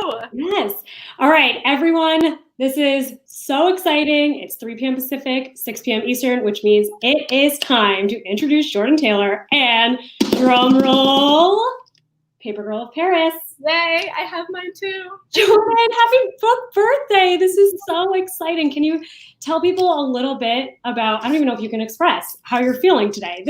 you. Yes. All right, everyone. This is so exciting. It's 3 p.m. Pacific, 6 p.m. Eastern, which means it is time to introduce Jordyn Taylor and drum roll, Paper Girl of Paris. Yay, I have mine too. Jordyn, happy book birthday. This is so exciting. Can you tell people a little bit about, I don't even know if you can express how you're feeling today.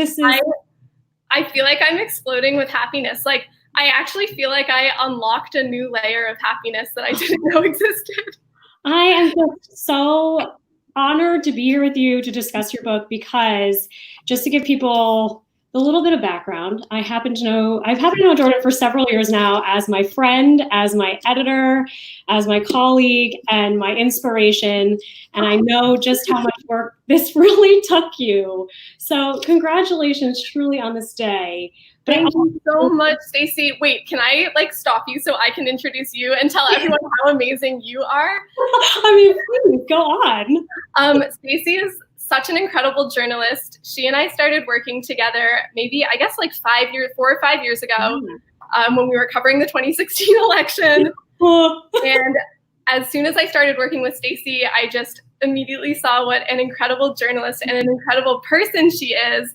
I feel like I'm exploding with happiness. Like, I actually feel like I unlocked a new layer of happiness that I didn't know existed. I am just so honored to be here with you to discuss your book because just to give people a little bit of background, I've happened to know Jordyn for several years now as my friend, as my editor, as my colleague, and my inspiration. And I know just how much work this really took you. So congratulations truly on this day. Thank you so much, Stacey. Wait, can I stop you so I can introduce you and tell everyone how amazing you are? I mean, please, go on. Stacey is such an incredible journalist. She and I started working together maybe, I guess 4 or 5 years ago when we were covering the 2016 election. And as soon as I started working with Stacey, I just immediately saw what an incredible journalist and an incredible person she is.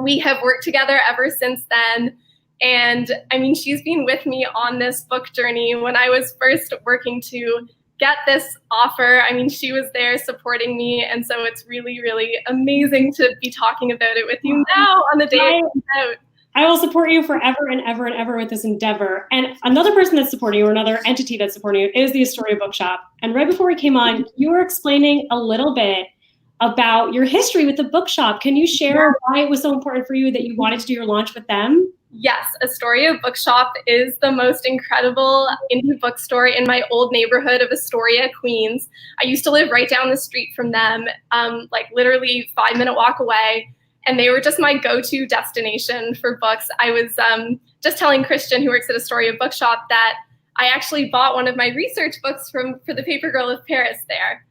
We have worked together ever since then. And I mean, she's been with me on this book journey. When I was first working to get this offer, I mean, she was there supporting me. And so it's really, really amazing to be talking about it with you now on the day it comes out. I will support you forever and ever and ever with this endeavor. And another person that's supporting you, or another entity that's supporting you, is the Astoria Bookshop. And right before we came on, you were explaining a little bit about your history with the bookshop. Can you share why it was so important for you that you wanted to do your launch with them? Yes, Astoria Bookshop is the most incredible indie bookstore in my old neighborhood of Astoria, Queens. I used to live right down the street from them, literally 5-minute walk away. And they were just my go-to destination for books. I was just telling Christian, who works at Astoria Bookshop, that I actually bought one of my research books for the Paper Girl of Paris there.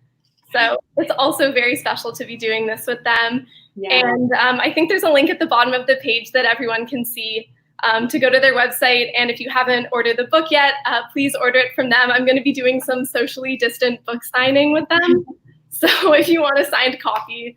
So it's also very special to be doing this with them. Yeah. And I think there's a link at the bottom of the page that everyone can see to go to their website. And if you haven't ordered the book yet, please order it from them. I'm going to be doing some socially distant book signing with them. So if you want a signed copy,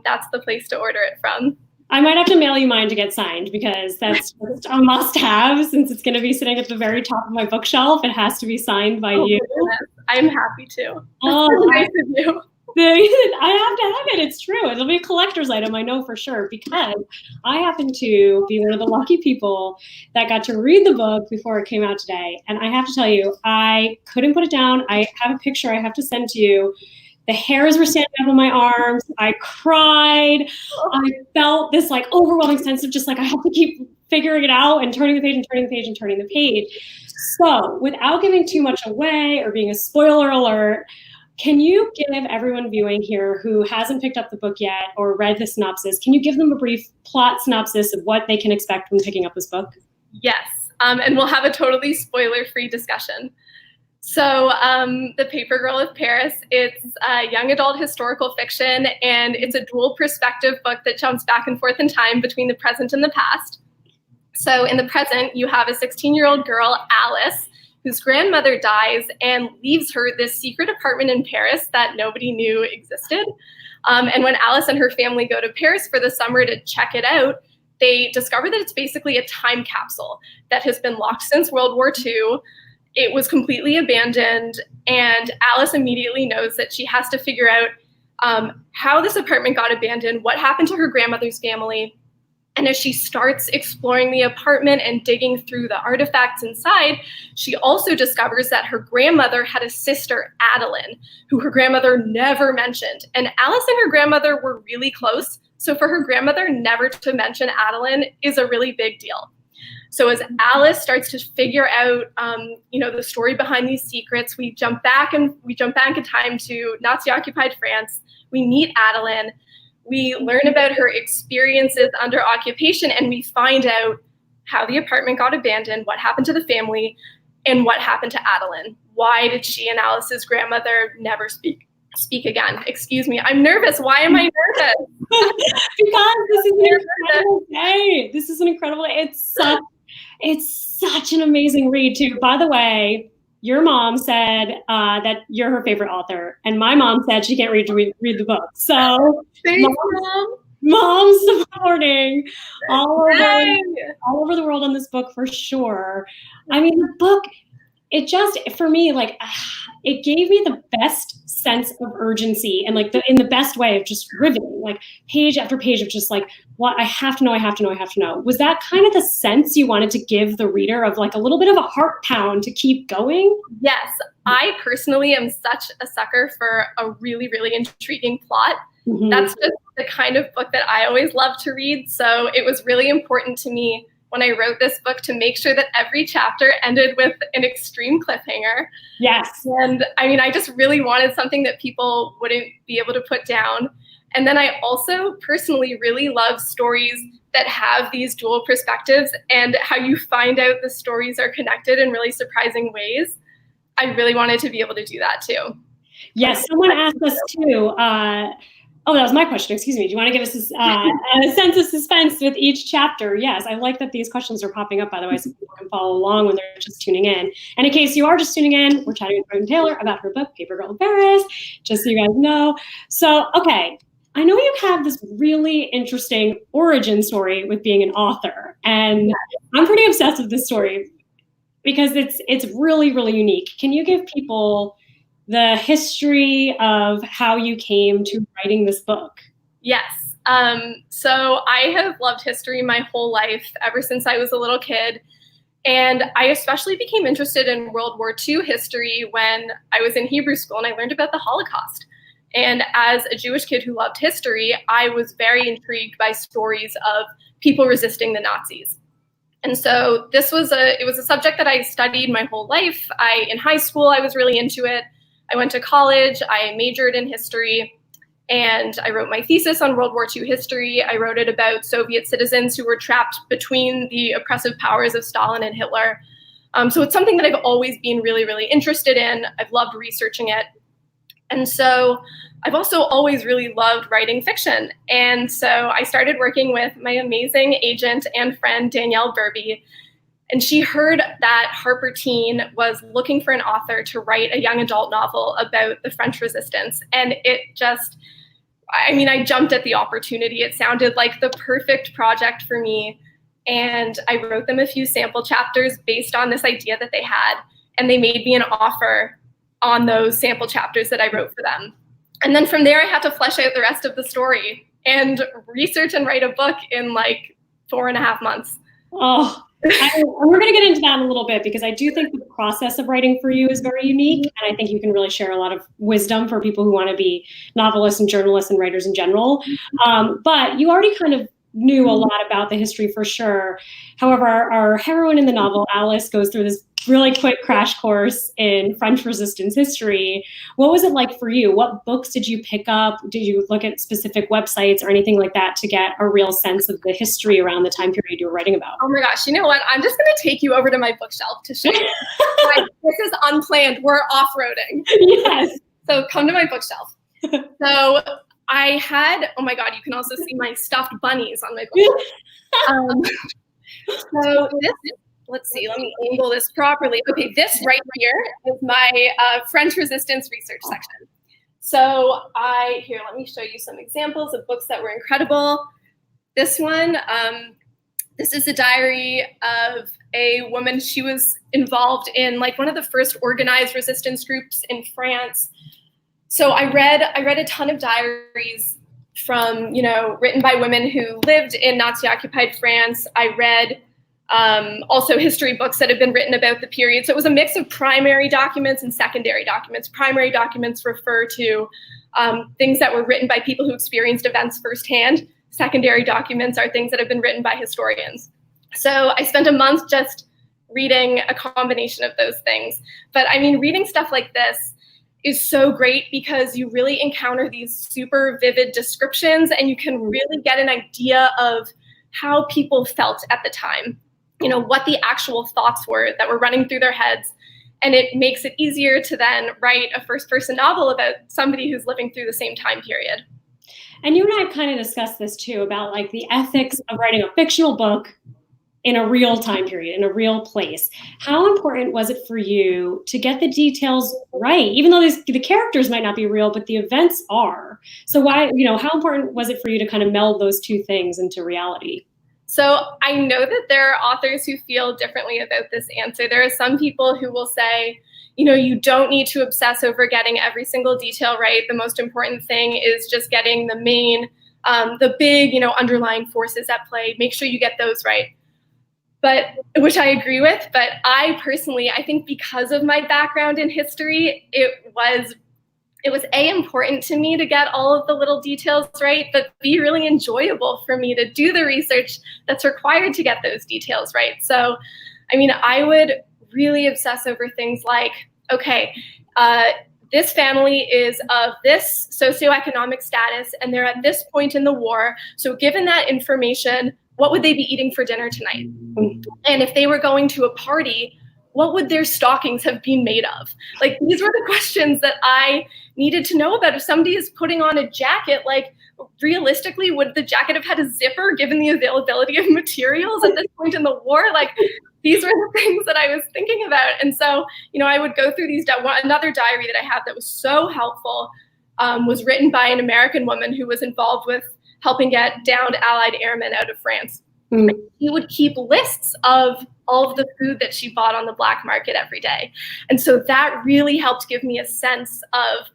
that's the place to order it from. I might have to mail you mine to get signed because that's just a must-have since it's going to be sitting at the very top of my bookshelf. It has to be signed by you. Goodness. I'm happy to. Oh, nice of you. I have to have it. It's true. It'll be a collector's item, I know for sure, because I happen to be one of the lucky people that got to read the book before it came out today. And I have to tell you, I couldn't put it down. I have a picture I have to send to you. The hairs were standing up on my arms. I cried. I felt this overwhelming sense of just I have to keep figuring it out and turning the page and turning the page and turning the page. So without giving too much away or being a spoiler alert, can you give everyone viewing here who hasn't picked up the book yet or read the synopsis, can you give them a brief plot synopsis of what they can expect when picking up this book? Yes, and we'll have a totally spoiler-free discussion. So The Paper Girl of Paris, it's a young adult historical fiction, and it's a dual perspective book that jumps back and forth in time between the present and the past. So in the present, you have a 16-year-old girl, Alice, whose grandmother dies and leaves her this secret apartment in Paris that nobody knew existed. And when Alice and her family go to Paris for the summer to check it out, they discover that it's basically a time capsule that has been locked since World War II. It was completely abandoned, and Alice immediately knows that she has to figure out how this apartment got abandoned, what happened to her grandmother's family. And as she starts exploring the apartment and digging through the artifacts inside, she also discovers that her grandmother had a sister, Adeline, who her grandmother never mentioned. And Alice and her grandmother were really close, so for her grandmother never to mention Adeline is a really big deal. So as Alice starts to figure out, the story behind these secrets, we jump back in time to Nazi-occupied France. We meet Adeline. We learn about her experiences under occupation, and we find out how the apartment got abandoned, what happened to the family, and what happened to Adeline. Why did she and Alice's grandmother never speak again? Excuse me, I'm nervous. Why am I nervous? Because this is an incredible day. This is an incredible day. It's such an amazing read too. By the way, your mom said that you're her favorite author, and my mom said she can't read the book. So Thanks, Mom. Mom's supporting all over the world on this book for sure. I mean, the book, it just, for me, like, it gave me the best sense of urgency and like in the best way of just riveting, like page after page of just like, what I have to know, I have to know, I have to know. Was that kind of the sense you wanted to give the reader of like a little bit of a heart pound to keep going? Yes, I personally am such a sucker for a really, really intriguing plot. Mm-hmm. That's just the kind of book that I always love to read. So it was really important to me when I wrote this book to make sure that every chapter ended with an extreme cliffhanger. Yes. And I mean, I just really wanted something that people wouldn't be able to put down. And then I also personally really love stories that have these dual perspectives and how you find out the stories are connected in really surprising ways. I really wanted to be able to do that too. Yes, someone asked us too. Oh, that was my question. Excuse me. Do you want to give us a sense of suspense with each chapter? Yes, I like that these questions are popping up, by the way, so people can follow along when they're just tuning in. And in case you are just tuning in, we're chatting with Jordyn Taylor about her book, Paper Girl of Paris, just so you guys know. So, okay, I know you have this really interesting origin story with being an author, and I'm pretty obsessed with this story because it's really, really unique. Can you give people the history of how you came to writing this book? Yes. So I have loved history my whole life, ever since I was a little kid. And I especially became interested in World War II history when I was in Hebrew school and I learned about the Holocaust. And as a Jewish kid who loved history, I was very intrigued by stories of people resisting the Nazis. And so it was a subject that I studied my whole life. In high school, I was really into it. I went to college, I majored in history, and I wrote my thesis on World War II history. I wrote it about Soviet citizens who were trapped between the oppressive powers of Stalin and Hitler. So it's something that I've always been really, really interested in. I've loved researching it. And so I've also always really loved writing fiction. And so I started working with my amazing agent and friend, Danielle Burby. And she heard that Harper Teen was looking for an author to write a young adult novel about the French Resistance. And I jumped at the opportunity. It sounded like the perfect project for me. And I wrote them a few sample chapters based on this idea that they had. And they made me an offer on those sample chapters that I wrote for them. And then from there, I had to flesh out the rest of the story and research and write a book in like 4.5 months. Oh. We're going to get into that in a little bit because I do think the process of writing for you is very unique. And I think you can really share a lot of wisdom for people who want to be novelists and journalists and writers in general. But you already kind of knew a lot about the history for sure. However, our heroine in the novel, Alice, goes through this really quick crash course in French Resistance history. What was it like for you? What books did you pick up? Did you look at specific websites or anything like that to get a real sense of the history around the time period you were writing about? Oh my gosh, you know what? I'm just going to take you over to my bookshelf to show you. This is unplanned. We're off-roading. Yes. So come to my bookshelf. So I had, oh my God, you can also see my stuffed bunnies on my bookshelf. So this, let's see, let me angle this properly. Okay, this right here is my French Resistance research section. So here, let me show you some examples of books that were incredible. This one, this is a diary of a woman. She was involved in like one of the first organized resistance groups in France. So I read a ton of diaries from, written by women who lived in Nazi-occupied France. I read also history books that have been written about the period. So it was a mix of primary documents and secondary documents. Primary documents refer to things that were written by people who experienced events firsthand. Secondary documents are things that have been written by historians. So I spent a month just reading a combination of those things. But I mean, reading stuff like this is so great because you really encounter these super vivid descriptions and you can really get an idea of how people felt at the time. What the actual thoughts were that were running through their heads. And it makes it easier to then write a first-person novel about somebody who's living through the same time period. And you and I have kind of discussed this too, about like the ethics of writing a fictional book in a real time period, in a real place. How important was it for you to get the details right? Even though the characters might not be real, but the events are. So why, how important was it for you to kind of meld those two things into reality? So I know that there are authors who feel differently about this answer. There are some people who will say, you don't need to obsess over getting every single detail right. The most important thing is just getting the main, the big, underlying forces at play. Make sure you get those right. But which I agree with. But I personally, I think because of my background in history, it was important to me to get all of the little details right, but be really enjoyable for me to do the research that's required to get those details right. So, I would really obsess over things like, okay, this family is of this socioeconomic status and they're at this point in the war. So given that information, what would they be eating for dinner tonight? And if they were going to a party, what would their stockings have been made of? Like, these were the questions that I needed to know about. If somebody is putting on a jacket, like, realistically, would the jacket have had a zipper given the availability of materials at this point in the war? Like, these were the things that I was thinking about. And so, I would go through these. Another diary that I have that was so helpful was written by an American woman who was involved with helping get downed Allied airmen out of France. She would keep lists of all of the food that she bought on the black market every day. And so that really helped give me a sense of,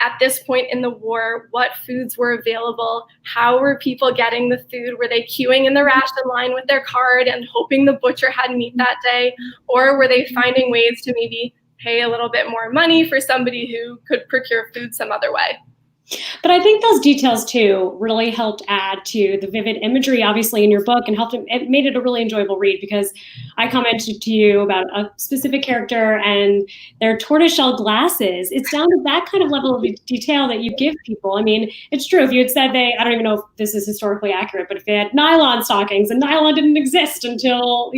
at this point in the war, what foods were available, how were people getting the food, were they queuing in the ration line with their card and hoping the butcher had meat that day, or were they finding ways to maybe pay a little bit more money for somebody who could procure food some other way? But I think those details too really helped add to the vivid imagery, obviously, in your book, and it made it a really enjoyable read, because I commented to you about a specific character and their tortoiseshell glasses. It's down to that kind of level of detail that you give people. It's true. If you had said I don't even know if this is historically accurate, but if they had nylon stockings, and nylon didn't exist until,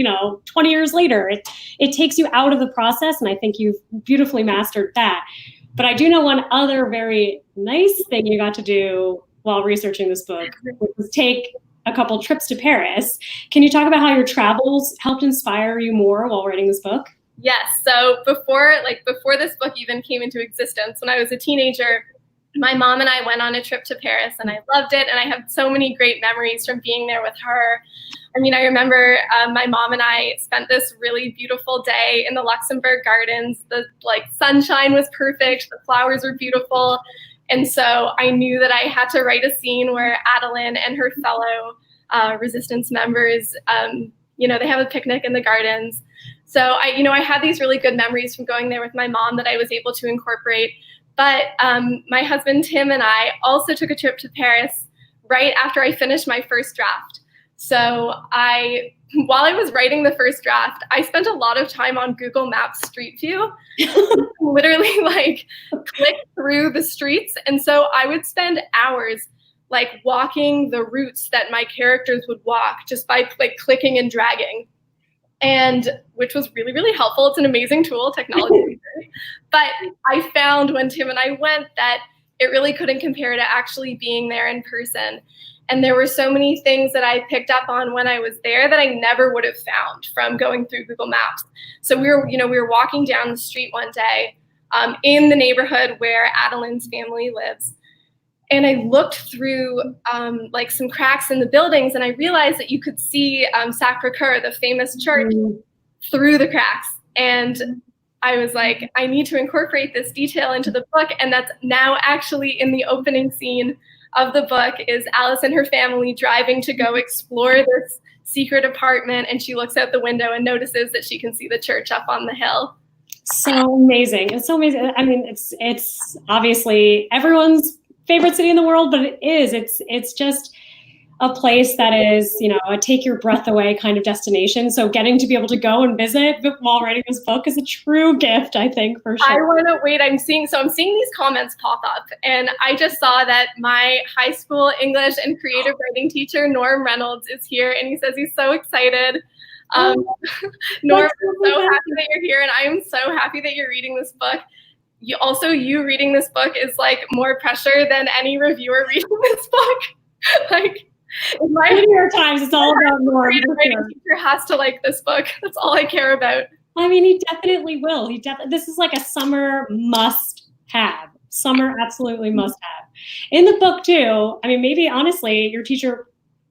20 years later, it takes you out of the process. And I think you've beautifully mastered that. But I do know one other very nice thing you got to do while researching this book, which was take a couple trips to Paris. Can you talk about how your travels helped inspire you more while writing this book? Yes. So before this book even came into existence, when I was a teenager, my mom and I went on a trip to Paris, and I loved it. And I have so many great memories from being there with her. I remember my mom and I spent this really beautiful day in the Luxembourg Gardens. The sunshine was perfect. The flowers were beautiful. And so I knew that I had to write a scene where Adeline and her fellow resistance members, they have a picnic in the gardens. So I had these really good memories from going there with my mom that I was able to incorporate. But my husband, Tim, and I also took a trip to Paris right after I finished my first draft. So while I was writing the first draft, I spent a lot of time on Google Maps Street View, literally click through the streets. And so I would spend hours walking the routes that my characters would walk just by clicking and dragging. And which was really, really helpful. It's an amazing tool, technology. But I found when Tim and I went that it really couldn't compare to actually being there in person. And there were so many things that I picked up on when I was there that I never would have found from going through Google Maps. So we were walking down the street one day in the neighborhood where Adeline's family lives. And I looked through some cracks in the buildings, and I realized that you could see Sacré-Cœur, the famous church, through the cracks. And I was like, I need to incorporate this detail into the book. And that's now actually in the opening scene of the book, is Alice and her family driving to go explore this secret apartment. And she looks out the window and notices that she can see the church up on the hill. So amazing. It's so amazing. It's obviously everyone's favorite city in the world, but it's just a place that is, a take your breath away kind of destination. So getting to be able to go and visit while writing this book is a true gift, I think, for sure. I want to wait. I'm seeing these comments pop up, and I just saw that my high school English and creative writing teacher, Norm Reynolds, is here, and he says he's so excited. Norm, I'm so happy that you're here, and I am so happy that you're reading this book. You reading this book is more pressure than any reviewer reading this book. In my New York Times, it's all about Norm. writing teacher has to like this book. That's all I care about. I mean, he definitely will. This is like a summer must-have. Summer absolutely must-have. In the book too, I mean, maybe honestly, your teacher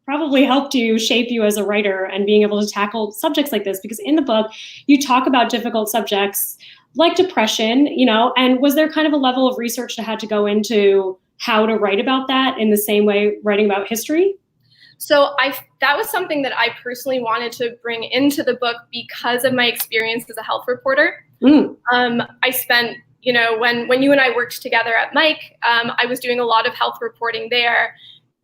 probably helped you shape you as a writer and being able to tackle subjects like this, because in the book you talk about difficult subjects like depression, and was there kind of a level of research that had to go into how to write about that in the same way writing about history? So that was something that I personally wanted to bring into the book because of my experience as a health reporter. I spent, when you and I worked together at Mike, I was doing a lot of health reporting there.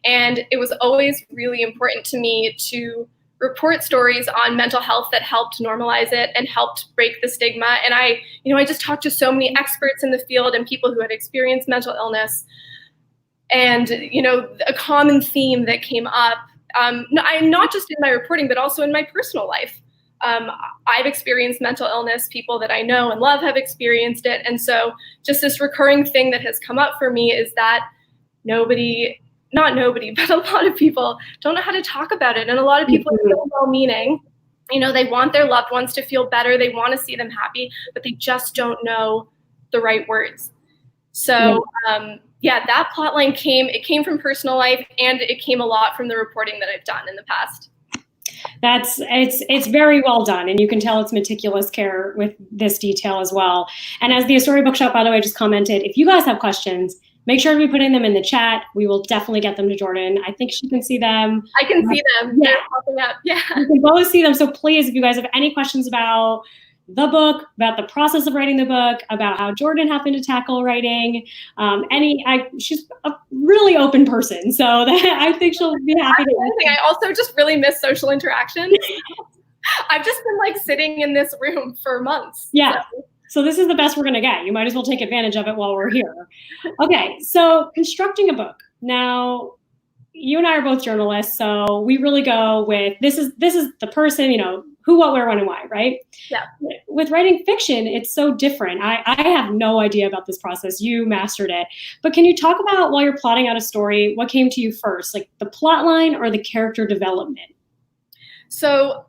And it was always really important to me to report stories on mental health that helped normalize it and helped break the stigma. And I just talked to so many experts in the field and people who had experienced mental illness. And, a common theme that came up, not just in my reporting, but also in my personal life. I've experienced mental illness. People that I know and love have experienced it. And so just this recurring thing that has come up for me is that not nobody, but a lot of people don't know how to talk about it. And a lot of people are so well-meaning. They want their loved ones to feel better. They want to see them happy, but they just don't know the right words. So, that plotline came from personal life, and it came a lot from the reporting that I've done in the past. It's very well done, and you can tell it's meticulous care with this detail as well. And as the Astoria Bookshop, by the way, just commented, if you guys have questions, make sure to be putting them in the chat. We will definitely get them to Jordyn. I think she can see them. I can see them. Yeah. They're popping up. Yeah. You can both see them. So please, if you guys have any questions about the book, about the process of writing the book, about how Jordyn happened to tackle writing, she's a really open person. So I think she'll be happy to. I also just really miss social interaction. I've just been sitting in this room for months. Yeah. So this is the best we're going to get. You might as well take advantage of it while we're here. Okay, so constructing a book. Now, you and I are both journalists, so we really go with this is the person, who, what, where, when, and why, right? Yeah. With writing fiction, it's so different. I have no idea about this process. You mastered it. But can you talk about, while you're plotting out a story, what came to you first, like the plot line or the character development? So,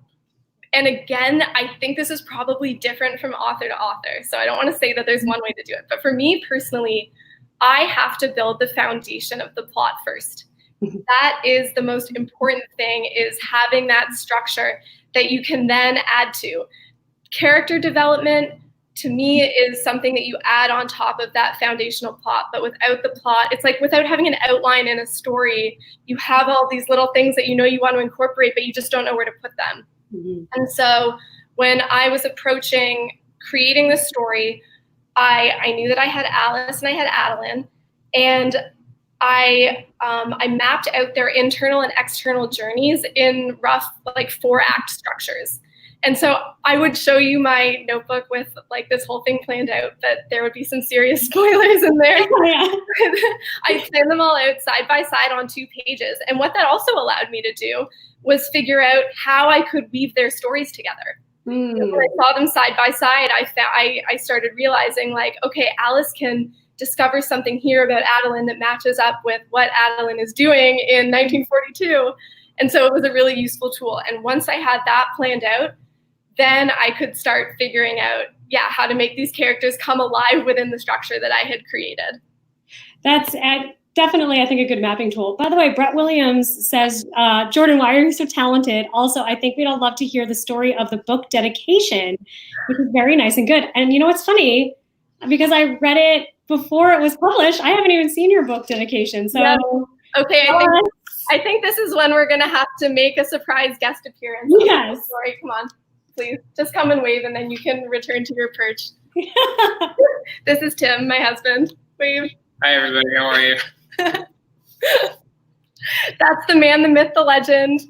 and again, I think this is probably different from author to author. So I don't want to say that there's one way to do it. But for me personally, I have to build the foundation of the plot first. That is the most important thing, is having that structure that you can then add to. Character development, to me, is something that you add on top of that foundational plot. But without the plot, it's like without having an outline in a story, you have all these little things that you want to incorporate, but you just don't know where to put them. And so when I was approaching creating this story, I knew that I had Alice and I had Adeline, and I mapped out their internal and external journeys in rough 4-act structures. And so I would show you my notebook with this whole thing planned out, but there would be some serious spoilers in there. I planned them all out side by side on 2 pages. And what that also allowed me to do was figure out how I could weave their stories together. When I saw them side by side, I started realizing okay, Alice can discover something here about Adeline that matches up with what Adeline is doing in 1942. And so it was a really useful tool. And once I had that planned out, then I could start figuring out, how to make these characters come alive within the structure that I had created. That's definitely, I think, a good mapping tool. By the way, Brett Williams says, Jordyn, why are you so talented? Also, I think we'd all love to hear the story of the book dedication, which is very nice and good. And it's funny, because I read it before it was published. I haven't even seen your book dedication. So, okay, I think this is when we're going to have to make a surprise guest appearance. Yes. Sorry, come on. Please, just come and wave, and then you can return to your perch. This is Tim, my husband. Wave. Hi, everybody. How are you? That's the man, the myth, the legend.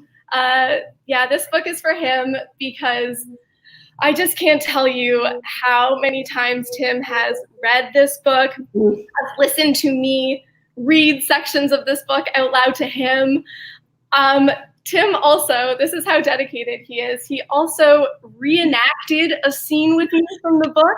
This book is for him because I just can't tell you how many times Tim has read this book, has listened to me read sections of this book out loud to him. Tim also, this is how dedicated he is, he also reenacted a scene with me from the book.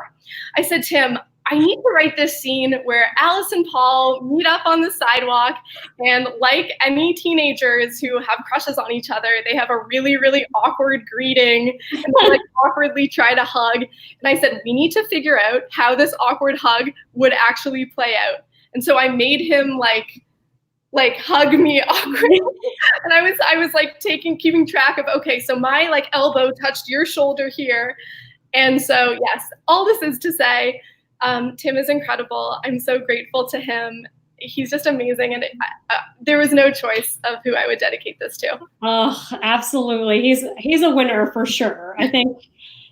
I said, Tim, I need to write this scene where Alice and Paul meet up on the sidewalk, and like any teenagers who have crushes on each other, they have a really, really awkward greeting and they like awkwardly try to hug. And I said, we need to figure out how this awkward hug would actually play out. And so I made him like hug me awkwardly. And I was like keeping track of, okay, so my like elbow touched your shoulder here. And so yes, all this is to say, Tim is incredible. I'm so grateful to him. He's just amazing. And there was no choice of who I would dedicate this to. Oh, absolutely. He's a winner for sure. I think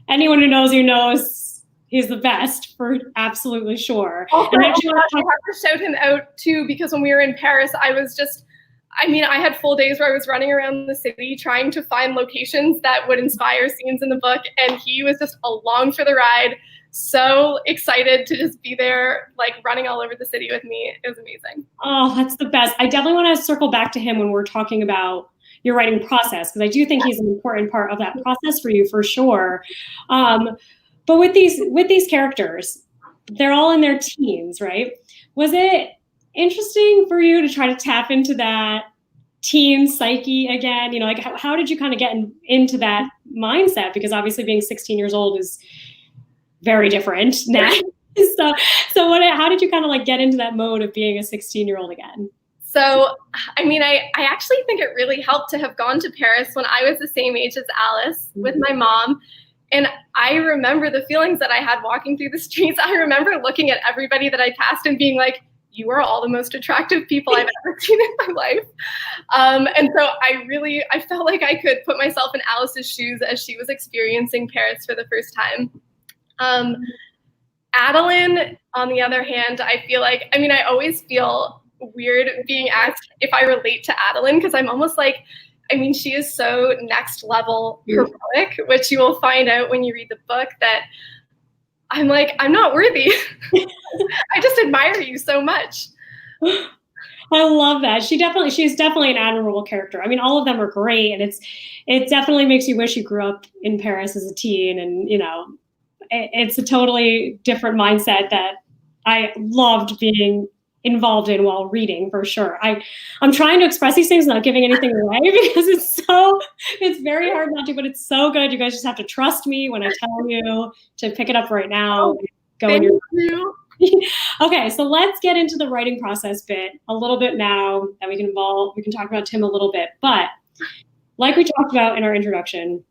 anyone who knows you knows he's the best for absolutely sure. Also, and actually, I have to shout him out too, because when we were in Paris, I had full days where I was running around the city trying to find locations that would inspire scenes in the book. And he was just along for the ride. So excited to just be there, like running all over the city with me. It was amazing. Oh, that's the best. I definitely want to circle back to him when we're talking about your writing process, because I do think he's an important part of that process for you for sure. But with these characters, they're all in their teens, right? Was it interesting for you to try to tap into that teen psyche again? You know, like how did you kind of get into that mindset? Because obviously being 16 years old is very different now. How did you kind of like get into that mode of being a 16-year-old again? So, I actually think it really helped to have gone to Paris when I was the same age as Alice with my mom. And I remember the feelings that I had walking through the streets. I remember looking at everybody that I passed and being like, you are all the most attractive people I've ever seen in my life. And so I felt like I could put myself in Alice's shoes as she was experiencing Paris for the first time. Adeline, on the other hand, I feel like, I always feel weird being asked if I relate to Adeline, because I'm almost like, she is so next level heroic, which you will find out when you read the book, that I'm like, I'm not worthy. I just admire you so much. I love that. she's definitely an admirable character. All of them are great, and it definitely makes you wish you grew up in Paris as a teen, and it's a totally different mindset that I loved being involved in while reading, for sure. I'm trying to express these things without giving anything away, because it's very hard not to, but it's so good. You guys just have to trust me when I tell you to pick it up right now. Thank you. Okay, so let's get into the writing process bit a little bit now that we can talk about Tim a little bit. But like we talked about in our introduction,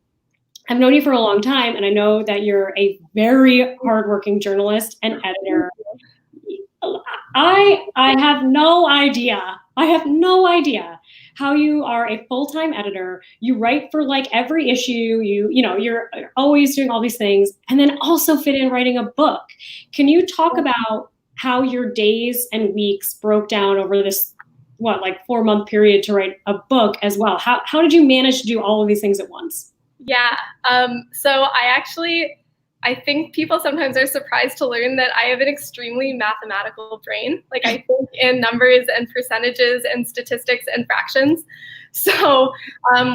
I've known you for a long time, and I know that you're a very hardworking journalist and editor. I have no idea. How you are a full-time editor. You write for like every issue. You're always doing all these things, and then also fit in writing a book. Can you talk about how your days and weeks broke down over this 4-month period to write a book as well? How did you manage to do all of these things at once? Yeah. So I think people sometimes are surprised to learn that I have an extremely mathematical brain. Like, I think in numbers and percentages and statistics and fractions. So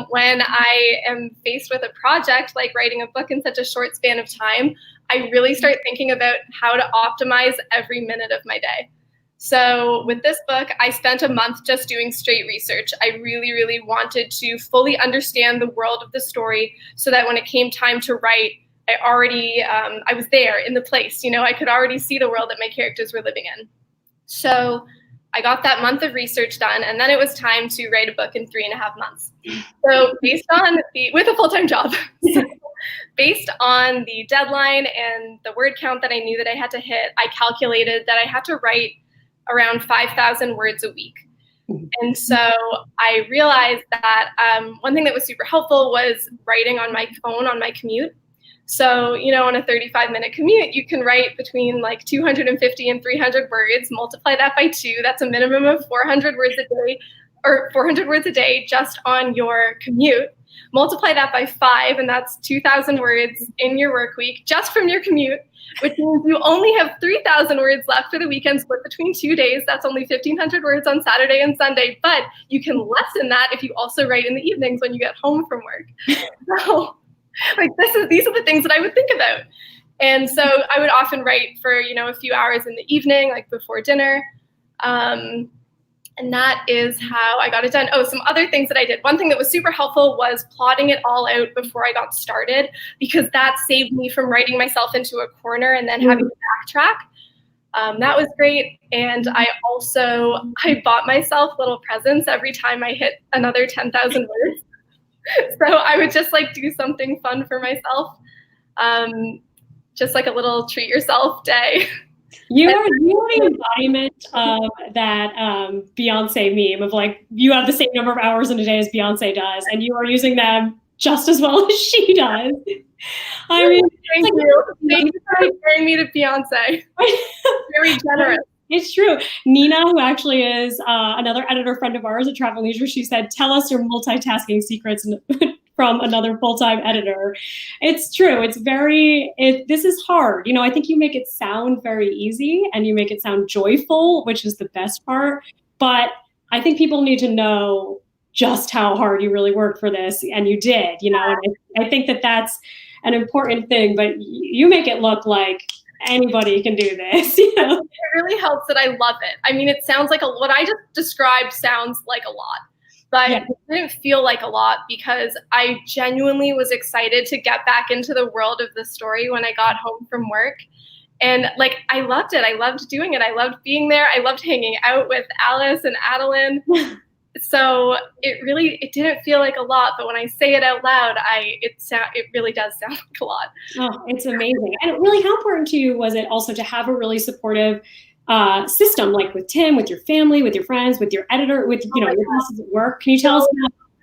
when I am faced with a project like writing a book in such a short span of time, I really start thinking about how to optimize every minute of my day. So with this book, I spent a month just doing straight research. I really, really wanted to fully understand the world of the story so that when it came time to write, I was there in the place. I could already see the world that my characters were living in. So I got that month of research done, and then it was time to write a book in 3.5 months. So with a full-time job, based on the deadline and the word count that I knew that I had to hit, I calculated that I had to write around 5,000 words a week. And so I realized that one thing that was super helpful was writing on my phone on my commute. So, on a 35-minute commute, you can write between 250 and 300 words, multiply that by 2. That's a minimum of 400 words a day, or 400 words a day just on your commute. Multiply that by 5, and that's 2,000 words in your work week just from your commute, which means you only have 3,000 words left for the weekend, split between 2 days. That's only 1,500 words on Saturday and Sunday, but you can lessen that if you also write in the evenings when you get home from work. So, these are the things that I would think about. And so I would often write for, a few hours in the evening, like before dinner. And that is how I got it done. Oh, some other things that I did. One thing that was super helpful was plotting it all out before I got started, because that saved me from writing myself into a corner and then having to backtrack. That was great. And I bought myself little presents every time I hit another 10,000 words. So I would just like do something fun for myself. Just like a little treat yourself day. You are the embodiment of that Beyonce meme of like, you have the same number of hours in a day as Beyonce does, and you are using them just as well as she does. I mean, thank you. Thank you for comparing me to Beyonce. Very generous. It's true. Nina, who actually is another editor friend of ours at Travel Leisure, she said, tell us your multitasking secrets from another full-time editor. It's true. This is hard. I think you make it sound very easy and you make it sound joyful, which is the best part. But I think people need to know just how hard you really worked for this. And you did, And I think that that's an important thing, but you make it look like anybody can do this. It really helps that I love it. I mean, it sounds like what I just described sounds like a lot. But it didn't feel like a lot because I genuinely was excited to get back into the world of the story when I got home from work. And I loved it. I loved doing it. I loved being there. I loved hanging out with Alice and Adeline. So it didn't feel like a lot, but when I say it out loud, it really does sound like a lot. Oh, it's amazing. And really, how important to you was it also to have a really supportive system, like with Tim, with your family, with your friends, with your editor, with your bosses at work? Can you tell us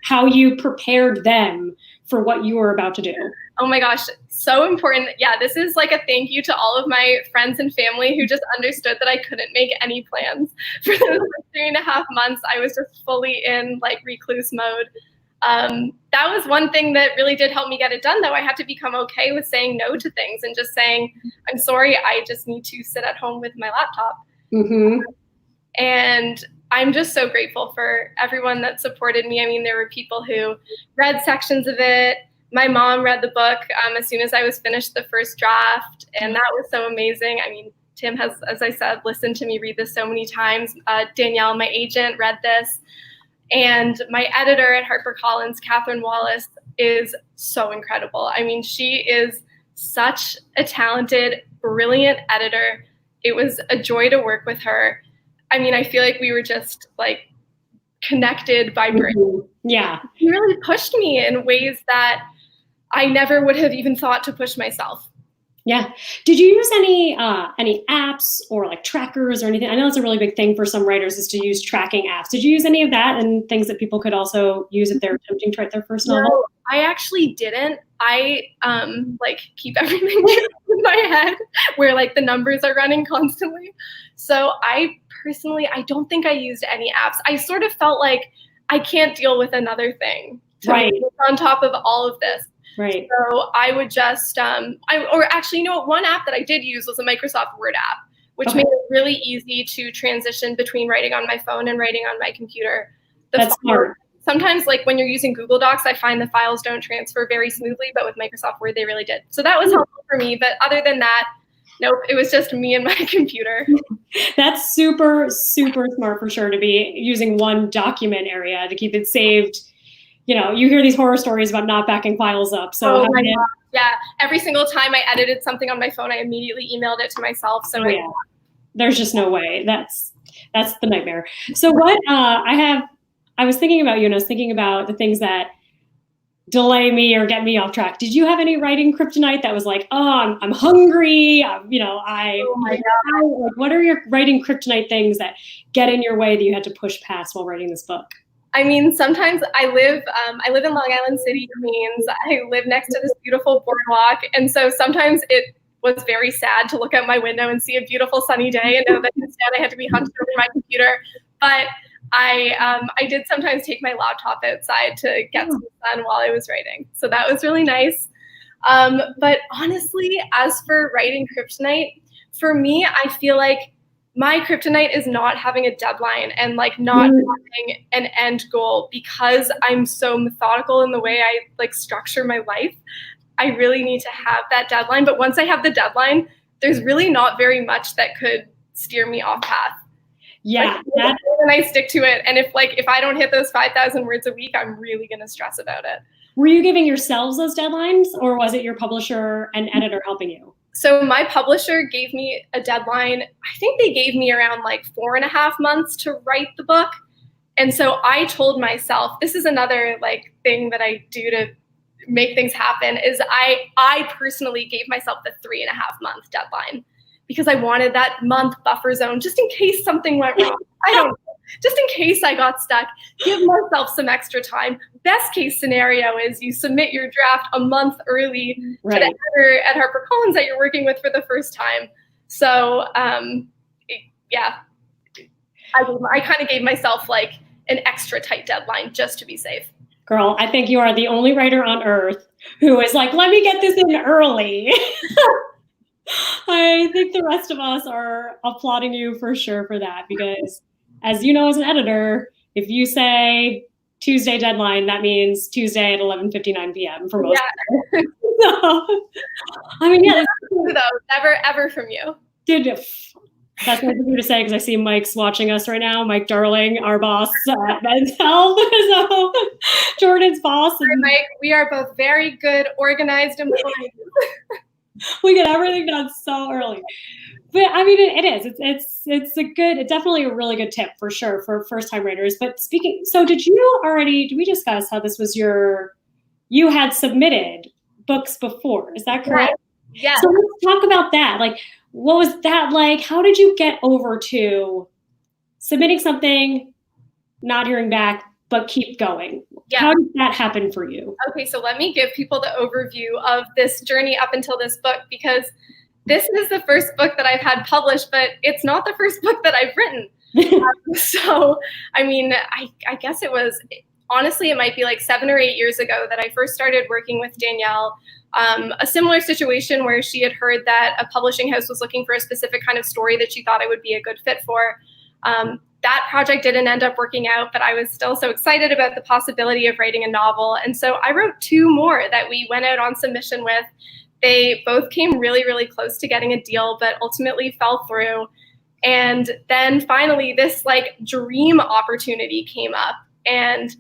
how you prepared them for what you were about to do? Oh my gosh, so important. Yeah, this is like a thank you to all of my friends and family who just understood that I couldn't make any plans. For those 3.5 months, I was just fully in recluse mode. That was one thing that really did help me get it done, though. I had to become okay with saying no to things and just saying, I'm sorry, I just need to sit at home with my laptop. Mm-hmm. And I'm just so grateful for everyone that supported me. I mean, there were people who read sections of it. My mom read the book as soon as I was finished the first draft, and that was so amazing. I mean, Tim has, as I said, listened to me read this so many times. Danielle, my agent, read this. And my editor at HarperCollins, Catherine Wallace, is so incredible. I mean, she is such a talented, brilliant editor. It was a joy to work with her. I mean, I feel like we were just connected by brain. Yeah. She really pushed me in ways that I never would have even thought to push myself. Yeah. Did you use any apps or trackers or anything? I know it's a really big thing for some writers is to use tracking apps. Did you use any of that and things that people could also use if they're attempting to write their first novel? No, I actually didn't. I keep everything in my head where the numbers are running constantly. So I don't think I used any apps. I sort of felt like I can't deal with another thing on top of all of this. Right. So I would just, one app that I did use was a Microsoft Word app, which made it really easy to transition between writing on my phone and writing on my computer. That's smart. Sometimes, when you're using Google Docs, I find the files don't transfer very smoothly, but with Microsoft Word, they really did. So that was helpful for me. But other than that, nope, it was just me and my computer. That's super, super smart for sure to be using one document area to keep it saved. You hear these horror stories about not backing files up. So yeah, every single time I edited something on my phone, I immediately emailed it to myself. So there's just no way. That's the nightmare. So what I was thinking about you, and I was thinking about the things that delay me or get me off track. Did you have any writing kryptonite that was I'm hungry? What are your writing kryptonite things that get in your way that you had to push past while writing this book? I mean, sometimes I live in Long Island City, Queens. I live next to this beautiful boardwalk. And so sometimes it was very sad to look out my window and see a beautiful sunny day and know that instead I had to be hunched over my computer. But I did sometimes take my laptop outside to get some sun while I was writing. So that was really nice. But honestly, as for writing kryptonite, for me, I feel like my kryptonite is not having a deadline and not having an end goal, because I'm so methodical in the way I structure my life. I really need to have that deadline. But once I have the deadline, there's really not very much that could steer me off path. Yeah. And I stick to it. And if I don't hit those 5,000 words a week, I'm really going to stress about it. Were you giving yourselves those deadlines, or was it your publisher and editor helping you? So my publisher gave me a deadline. I think they gave me around 4.5 months to write the book. And so I told myself, this is another thing that I do to make things happen, is I personally gave myself the 3.5 month deadline, because I wanted that month buffer zone just in case something went wrong. I don't know. Just in case I got stuck, give myself some extra time. Best case scenario is you submit your draft a month early to the editor at HarperCollins that you're working with for the first time. So yeah, I kind of gave myself an extra tight deadline just to be safe. Girl, I think you are the only writer on earth who is let me get this in early. I think the rest of us are applauding you for sure for that, because as you know, as an editor, if you say Tuesday deadline, that means Tuesday at 11:59 p.m. for most people. So, I mean, yeah. Never, ever from you. Dude, that's what I'm to say, because I see Mike's watching us right now. Mike Darling, our boss at Men's Health. So, Jordyn's boss. Hi, Mike. We are both very good, organized employees. We get everything done so early. But I mean, it is. It's definitely a really good tip for sure for first-time writers. But so did we discuss how this was you had submitted books before? Is that correct? Yeah. So let's talk about that. What was that like? How did you get over to submitting something, not hearing back, but keep going? Yeah. How did that happen for you? Okay, so let me give people the overview of this journey up until this book, because this is the first book that I've had published, but it's not the first book that I've written. So, I mean, I guess honestly, it might be 7 or 8 years ago that I first started working with Danielle. A similar situation where she had heard that a publishing house was looking for a specific kind of story that she thought I would be a good fit for. That project didn't end up working out, but I was still so excited about the possibility of writing a novel. And so I wrote 2 more that we went out on submission with. They both came really, really close to getting a deal, but ultimately fell through. And then finally, this dream opportunity came up. And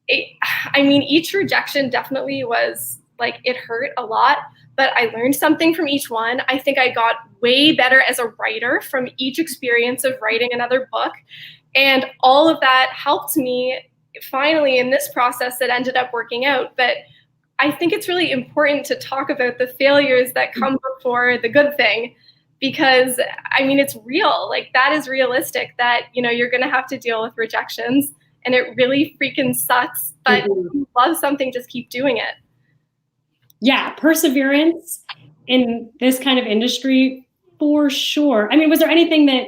each rejection definitely was it hurt a lot, but I learned something from each one. I think I got way better as a writer from each experience of writing another book. And all of that helped me finally in this process that ended up working out. But I think it's really important to talk about the failures that come before the good thing, because it's real. That is realistic, that you're going to have to deal with rejections, and it really freaking sucks. But if you love something, just keep doing it. Yeah, perseverance in this kind of industry for sure. Was there anything that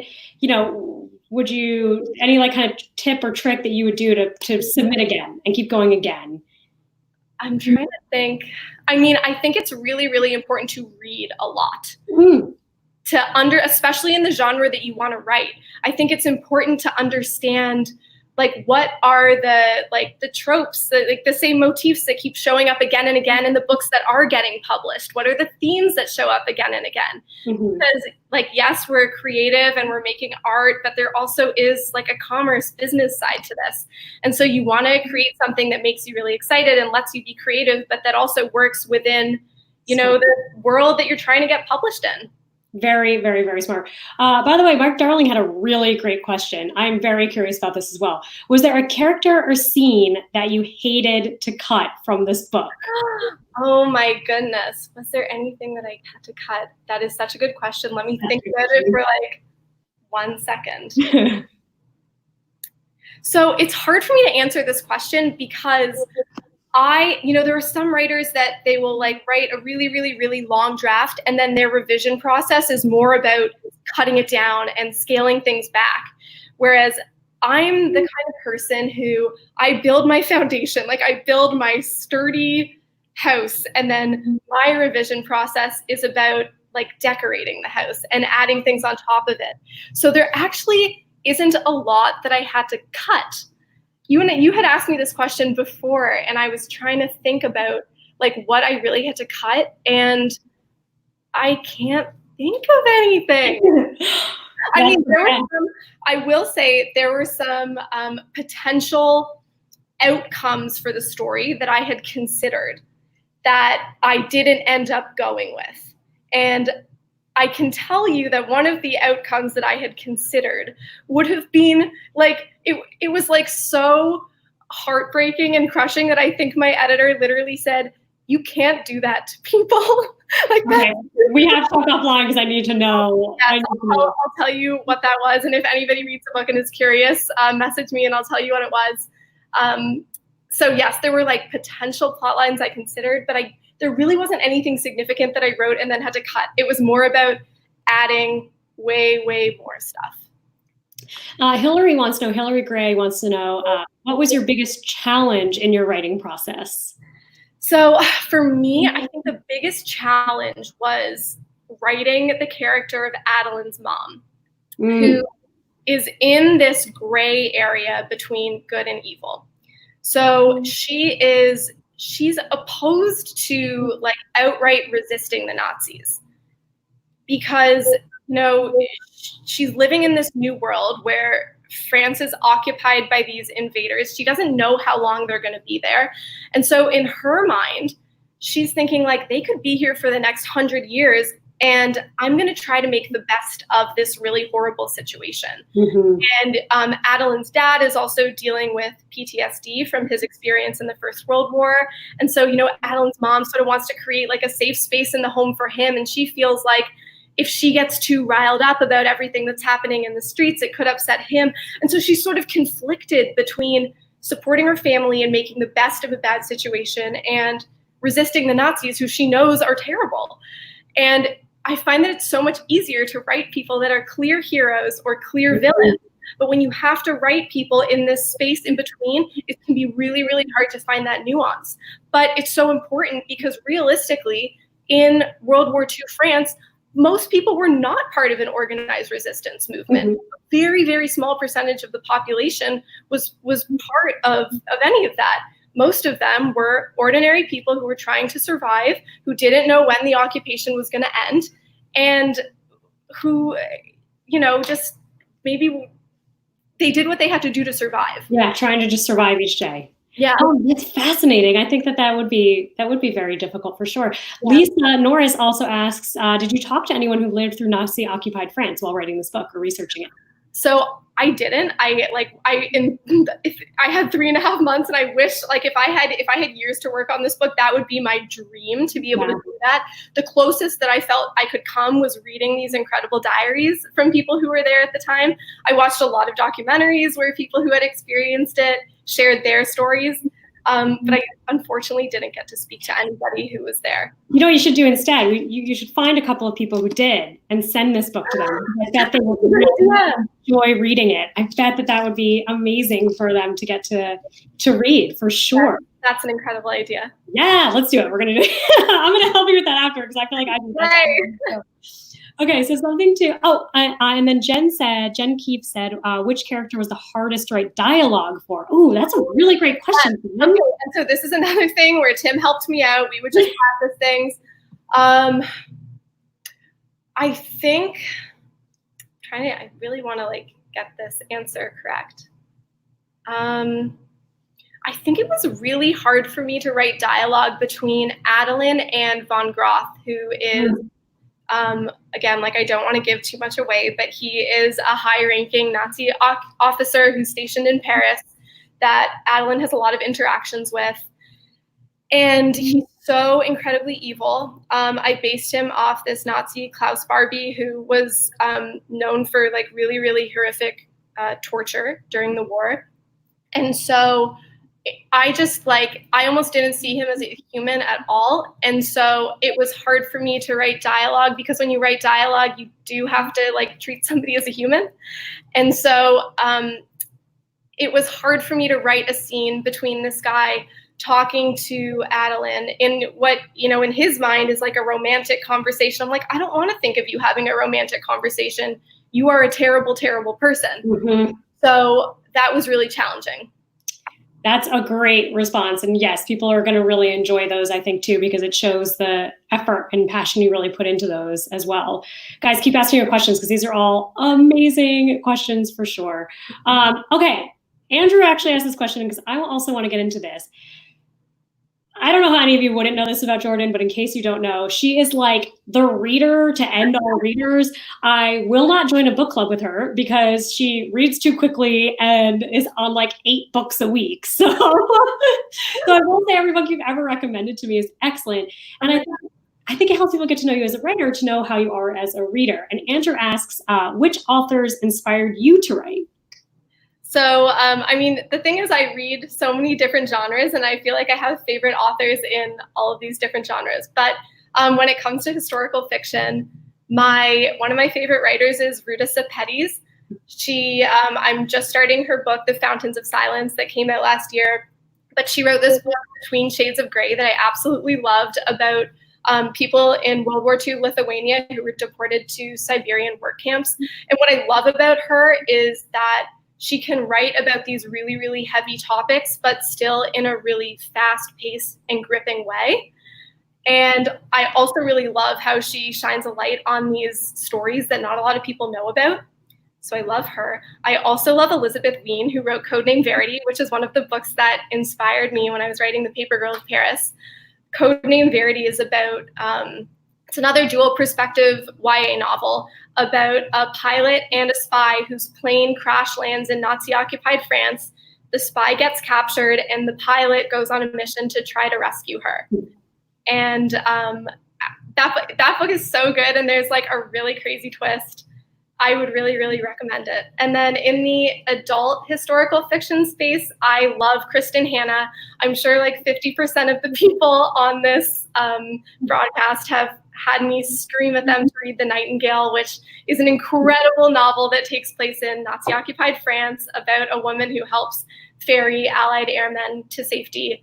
any kind of tip or trick that you would do to submit again and keep going again? I'm trying to think. I think it's really, really important to read a lot. Especially in the genre that you want to write. I think it's important to understand what are the tropes, the same motifs that keep showing up again and again in the books that are getting published. What are the themes that show up again and again? Because yes, we're creative and we're making art, but there also is a commerce business side to this. And so you want to create something that makes you really excited and lets you be creative, but that also works within, the world that you're trying to get published in. Very, very, very smart. By the way, Mark Darling had a really great question. I'm very curious about this as well. Was there a character or scene that you hated to cut from this book? Oh my goodness. Was there anything that I had to cut? That is such a good question. Let me think about it for 1 second. So it's hard for me to answer this question, because there are some writers that they will write a really, really, really long draft, and then their revision process is more about cutting it down and scaling things back. Whereas I'm the kind of person who I build my foundation, I build my sturdy house, and then my revision process is about decorating the house and adding things on top of it. So there actually isn't a lot that I had to cut. You had asked me this question before, and I was trying to think about like what I really had to cut, and I can't think of anything. I mean, I will say there were some potential outcomes for the story that I had considered that I didn't end up going with. And I can tell you that one of the outcomes that I had considered would have been like, it was like so heartbreaking and crushing that I think my editor literally said, "You can't do that to people." Like that. Okay. We have to talk offline because I need to know. Yes, I'll tell you what that was. And if anybody reads the book and is curious, message me and I'll tell you what it was. So yes, there were like potential plot lines I considered, but there really wasn't anything significant that I wrote and then had to cut. It was more about adding way, way more stuff. Hillary Gray wants to know, what was your biggest challenge in your writing process? So for me, I think the biggest challenge was writing the character of Adeline's mom, who is in this gray area between good and evil. So she's opposed to like outright resisting the Nazis because, she's living in this new world where France is occupied by these invaders. She doesn't know how long they're going to be there. And so in her mind, she's thinking like they could be here for the next 100 years. And I'm going to try to make the best of this really horrible situation. Mm-hmm. And Adeline's dad is also dealing with PTSD from his experience in the First World War. And so, Adeline's mom sort of wants to create like a safe space in the home for him. And she feels like if she gets too riled up about everything that's happening in the streets, it could upset him. And so she's sort of conflicted between supporting her family and making the best of a bad situation and resisting the Nazis, who she knows are terrible. And I find that it's so much easier to write people that are clear heroes or clear villains. But when you have to write people in this space in between, it can be really, really hard to find that nuance. But it's so important because realistically, in World War II France, most people were not part of an organized resistance movement. Mm-hmm. A very, very small percentage of the population was part of any of that. Most of them were ordinary people who were trying to survive, who didn't know when the occupation was going to end, and who, just maybe they did what they had to do to survive. Yeah, trying to just survive each day. Yeah. Oh, that's fascinating. I think that would be very difficult for sure. Yeah. Leasca Norris also asks, did you talk to anyone who lived through Nazi-occupied France while writing this book or researching it? So I didn't. I had 3.5 months, and I wish if I had years to work on this book, that would be my dream to be able to do that. The closest that I felt I could come was reading these incredible diaries from people who were there at the time. I watched a lot of documentaries where people who had experienced it shared their stories. But I unfortunately didn't get to speak to anybody who was there. You know what you should do instead? You should find a couple of people who did and send this book to them. I bet they would really enjoy reading it. I bet that would be amazing for them to get to read, for sure. That's an incredible idea. Yeah, let's do it. We're going to do it. I'm going to help you with that after because I feel like I do that. Okay, so something to, and then Jen Keefe said, which character was the hardest to write dialogue for? Oh, that's a really great question. Okay, and so this is another thing where Tim helped me out. We would just practice things. I think, I really want to get this answer correct. I think it was really hard for me to write dialogue between Adeline and von Groth, who is, again, I don't want to give too much away, but he is a high-ranking Nazi officer who's stationed in Paris that Adeline has a lot of interactions with. And he's so incredibly evil. I based him off this Nazi Klaus Barbie, who was known for really, really horrific torture during the war. And so I almost didn't see him as a human at all. And so it was hard for me to write dialogue because when you write dialogue, you do have to treat somebody as a human. And so it was hard for me to write a scene between this guy talking to Adeline in what, in his mind is a romantic conversation. I'm I don't want to think of you having a romantic conversation. You are a terrible, terrible person. Mm-hmm. So that was really challenging. That's a great response. And yes, people are going to really enjoy those, I think, too, because it shows the effort and passion you really put into those as well. Guys, keep asking your questions because these are all amazing questions for sure. Okay, Andrew actually asked this question because I also want to get into this. I don't know how any of you wouldn't know this about Jordyn, but in case you don't know, she is like the reader to end all readers. I will not join a book club with her because she reads too quickly and is on like 8 books a week. So, so I will say every book you've ever recommended to me is excellent. And I think it helps people get to know you as a writer to know how you are as a reader. And Andrew asks, which authors inspired you to write? So, I mean, the thing is I read so many different genres and I feel like I have favorite authors in all of these different genres. But when it comes to historical fiction, one of my favorite writers is Ruta Sepetys. I'm just starting her book, The Fountains of Silence, that came out last year. But she wrote this book, Between Shades of Grey, that I absolutely loved about people in World War II Lithuania who were deported to Siberian work camps. And what I love about her is that she can write about these really, really heavy topics, but still in a really fast-paced and gripping way. And I also really love how she shines a light on these stories that not a lot of people know about. So I love her. I also love Elizabeth Wein, who wrote Name Verity, which is one of the books that inspired me when I was writing The Paper Girl of Paris. Name Verity is about, it's another dual perspective YA novel about a pilot and a spy whose plane crash lands in Nazi-occupied France. The spy gets captured and the pilot goes on a mission to try to rescue her. And that book is so good, and there's like a really crazy twist. I would really, really recommend it. And then in the adult historical fiction space, I love Kristen Hanna. I'm sure like 50% of the people on this broadcast have had me scream at them to read The Nightingale, which is an incredible novel that takes place in Nazi-occupied France about a woman who helps ferry Allied airmen to safety.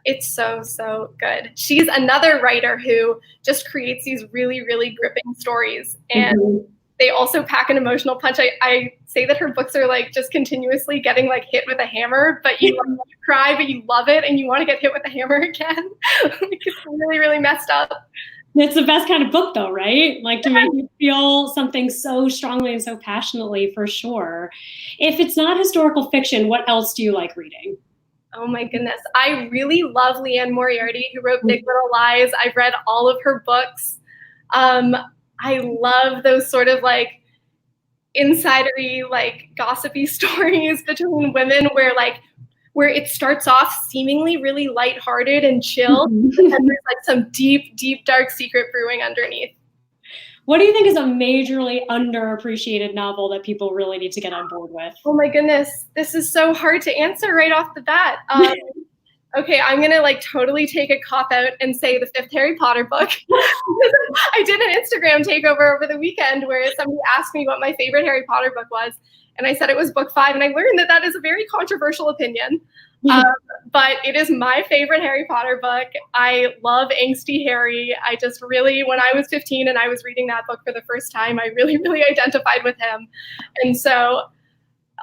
It's so, so good. She's another writer who just creates these really, really gripping stories. And they also pack an emotional punch. I say that her books are like just continuously getting like hit with a hammer, but you cry, but you love it and you want to get hit with a hammer again. It's really, really messed up. It's the best kind of book though, right? Like to make you feel something so strongly and so passionately, for sure. If it's not historical fiction, what else do you like reading? Oh my goodness. I really love Liane Moriarty, who wrote Big Little Lies. I've read all of her books. I love those sort of like insidery, like gossipy stories between women where it starts off seemingly really lighthearted and chill, and there's like some deep, deep, dark secret brewing underneath. What do you think is a majorly underappreciated novel that people really need to get on board with? Oh my goodness, this is so hard to answer right off the bat. Okay, I'm gonna like totally take a cop out and say the 5th Harry Potter book. I did an Instagram takeover over the weekend where somebody asked me what my favorite Harry Potter book was, and I said it was book 5, and I learned that is a very controversial opinion. But it is my favorite Harry Potter book. I love angsty Harry. I just really, when I was 15 and I was reading that book for the first time, I really, really identified with him. And so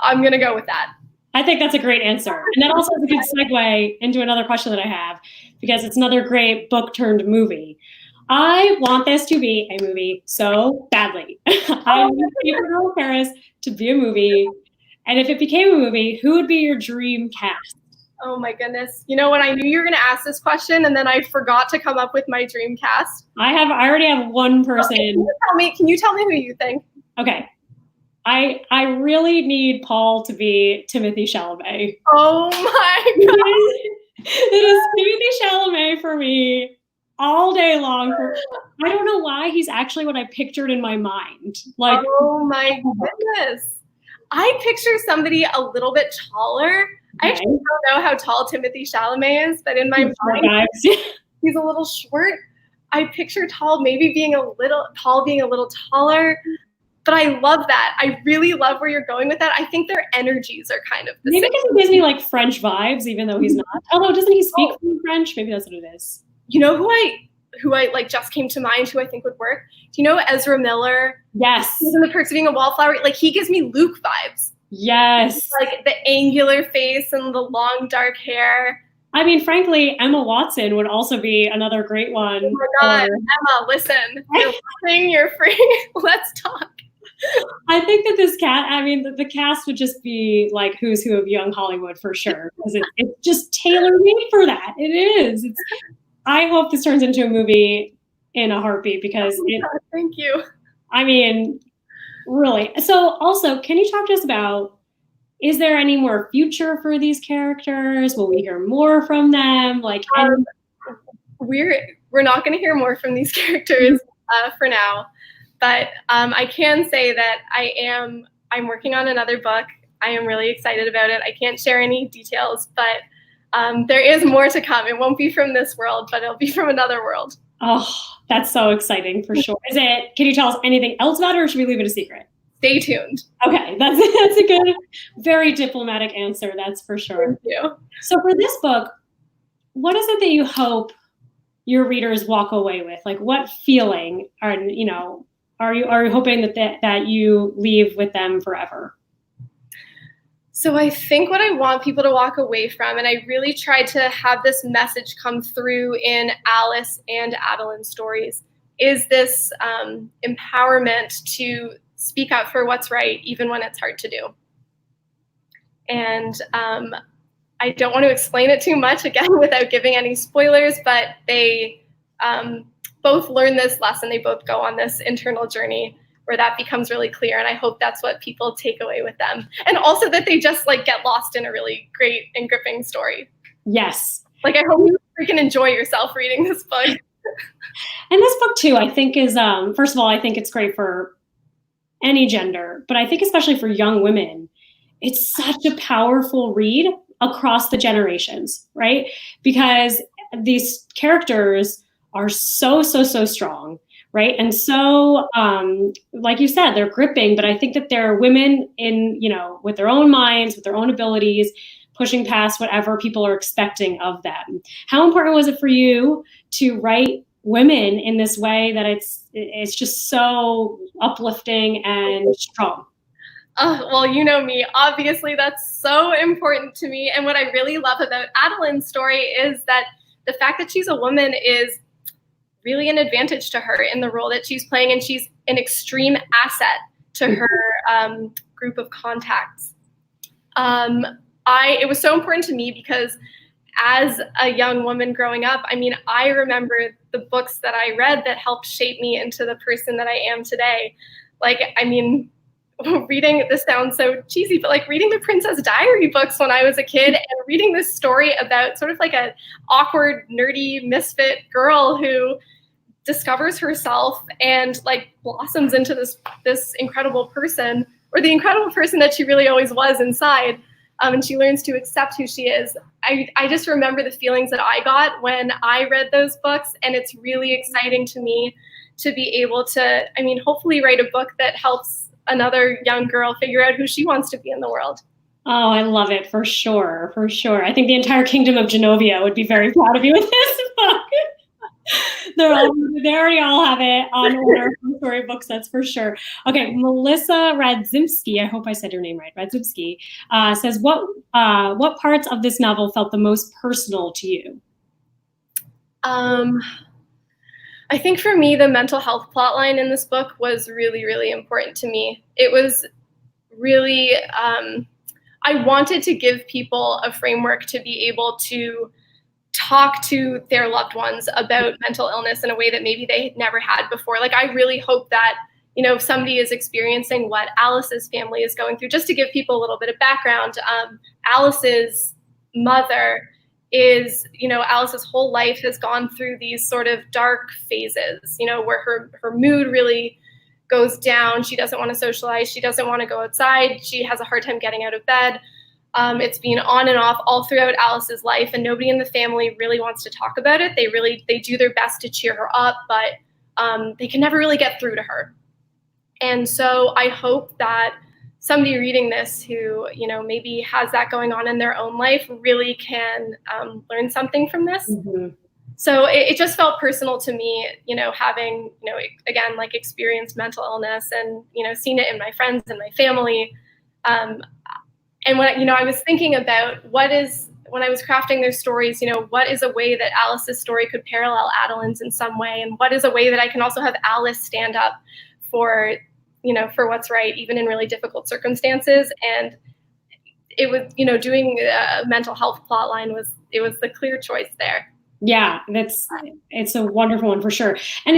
I'm gonna go with that. I think that's a great answer. And that also is a good segue into another question that I have, because it's another great book turned movie. I want this to be a movie so badly. I want Paper Girl of Paris to be a movie. And if it became a movie, who would be your dream cast? Oh my goodness. You know what? I knew you were going to ask this question and then I forgot to come up with my dream cast. I already have one person. Okay, can you tell me who you think? Okay. I really need Paul to be Timothée Chalamet. Oh my God. It is Timothée Chalamet for me all day long. I don't know why he's actually what I pictured in my mind. Like, oh my goodness. I picture somebody a little bit taller. I actually don't know how tall Timothée Chalamet is, but in my mind, he's a little short. I picture tall maybe being a little taller. But I love that. I really love where you're going with that. I think their energies are kind of the same. Maybe because he gives me like French vibes, even though he's not. Although, doesn't he speak French? Maybe that's what it is. You know who I like just came to mind who I think would work? Do you know Ezra Miller? Yes. He's in The Perks of Being a Wallflower. Like, he gives me Luke vibes. Yes. Like the angular face and the long dark hair. I mean, frankly, Emma Watson would also be another great one. Oh my God, Emma, listen, you're watching, you're free. Let's talk. I think that this the cast would just be like who's who of young Hollywood for sure, because it's just tailor-made for that. It is. I hope this turns into a movie in a heartbeat because thank you. I mean, really. So also, can you talk to us about, is there any more future for these characters? Will we hear more from them? Like, we're not going to hear more from these characters for now. But I can say that I'm working on another book. I am really excited about it. I can't share any details, but there is more to come. It won't be from this world, but it'll be from another world. Oh, that's so exciting for sure. Can you tell us anything else about it, or should we leave it a secret? Stay tuned. Okay, that's a good, very diplomatic answer, that's for sure. Thank you. So for this book, what is it that you hope your readers walk away with? Like, what feeling are you hoping that you leave with them forever? So I think what I want people to walk away from, and I really tried to have this message come through in Alice and Adeline's stories, is this empowerment to speak up for what's right, even when it's hard to do. And I don't want to explain it too much, again, without giving any spoilers, but they both learn this lesson. They both go on this internal journey where that becomes really clear. And I hope that's what people take away with them. And also that they just like get lost in a really great and gripping story. Yes. Like, I hope you freaking enjoy yourself reading this book. And this book too, I think is, first of all, I think it's great for any gender, but I think especially for young women, it's such a powerful read across the generations, right? Because these characters are so strong, right? And so, like you said, they're gripping, but I think that they're women with their own minds, with their own abilities, pushing past whatever people are expecting of them. How important was it for you to write women in this way that it's just so uplifting and strong? Well, you know me, obviously that's so important to me. And what I really love about Adeline's story is that the fact that she's a woman is really an advantage to her in the role that she's playing, and she's an extreme asset to her group of contacts. It was so important to me because as a young woman growing up, I mean, I remember the books that I read that helped shape me into the person that I am today. Like, I mean, this sounds so cheesy, but like reading the Princess Diary books when I was a kid and reading this story about sort of like an awkward, nerdy, misfit girl who discovers herself and like blossoms into this incredible person, or the incredible person that she really always was inside. And she learns to accept who she is. I just remember the feelings that I got when I read those books, and it's really exciting to me to be able to, I mean, hopefully write a book that helps another young girl figure out who she wants to be in the world. Oh, I love it, for sure, for sure. I think the entire kingdom of Genovia would be very proud of you with this book. They already all have it on order from storybooks, that's for sure. Okay, Melissa Radzimski, I hope I said your name right, Radzimski, says, what parts of this novel felt the most personal to you? I think for me, the mental health plotline in this book was really, really important to me. It was really, I wanted to give people a framework to be able to talk to their loved ones about mental illness in a way that maybe they never had before. Like, I really hope that, if somebody is experiencing what Alice's family is going through, just to give people a little bit of background, Alice's mother is, Alice's whole life has gone through these sort of dark phases, where her mood really goes down. She doesn't want to socialize. She doesn't want to go outside. She has a hard time getting out of bed. It's been on and off all throughout Alice's life, and nobody in the family really wants to talk about it. They do their best to cheer her up, but they can never really get through to her. And so I hope that somebody reading this who, maybe has that going on in their own life really can learn something from this. Mm-hmm. So it just felt personal to me, having, again, like experienced mental illness and, seen it in my friends and my family. And when, I was thinking about when I was crafting their stories, what is a way that Alice's story could parallel Adeline's in some way? And what is a way that I can also have Alice stand up for, for what's right, even in really difficult circumstances? And it was, doing a mental health plotline was the clear choice there. Yeah, it's a wonderful one for sure. And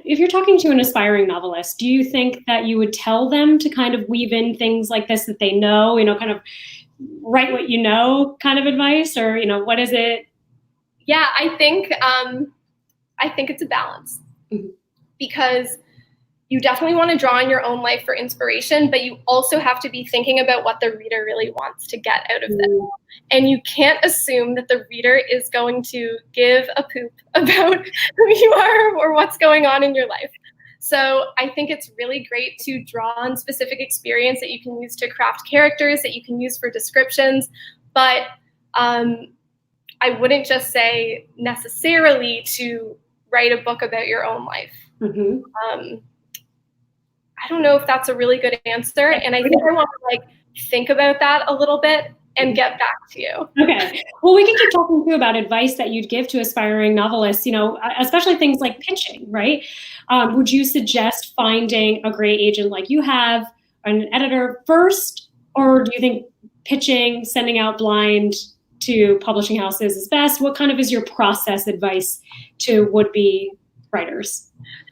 if you're talking to an aspiring novelist, do you think that you would tell them to kind of weave in things like this that they know, kind of write what you know kind of advice, or what is it? Yeah, I think it's a balance, because you definitely want to draw on your own life for inspiration, but you also have to be thinking about what the reader really wants to get out of this. And you can't assume that the reader is going to give a poop about who you are or what's going on in your life. So I think it's really great to draw on specific experience that you can use to craft characters, that you can use for descriptions. But I wouldn't just say necessarily to write a book about your own life. I don't know if that's a really good answer. And I think I want to think about that a little bit and get back to you. Okay. Well, we can keep talking too about advice that you'd give to aspiring novelists, especially things like pitching, right? Would you suggest finding a great agent like you have, an editor first, or do you think pitching, sending out blind to publishing houses is best? What kind of is your process advice to would-be writers?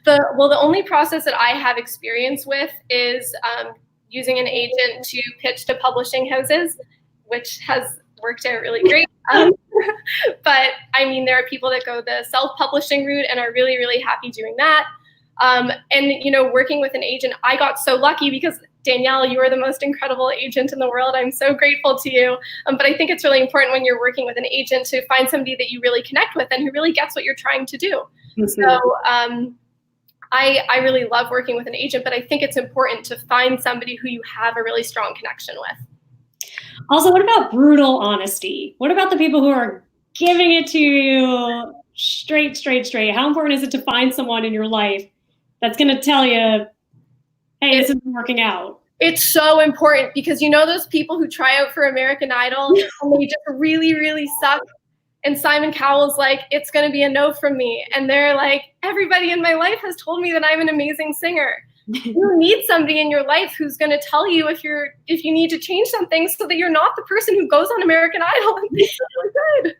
The only process that I have experience with is using an agent to pitch to publishing houses, which has worked out really great. But I mean, there are people that go the self-publishing route and are really, really happy doing that. And working with an agent, I got so lucky because Danielle, you are the most incredible agent in the world. I'm so grateful to you. But I think it's really important when you're working with an agent to find somebody that you really connect with and who really gets what you're trying to do. So I really love working with an agent, but I think it's important to find somebody who you have a really strong connection with. Also, what about brutal honesty? What about the people who are giving it to you straight? How important is it to find someone in your life that's going to tell you, hey, this isn't working out? It's so important, because those people who try out for American Idol and they just really, really suck. And Simon Cowell's like, it's going to be a no from me. And they're like, everybody in my life has told me that I'm an amazing singer. You need somebody in your life who's going to tell you if you need to change something, so that you're not the person who goes on American Idol and thinks really good.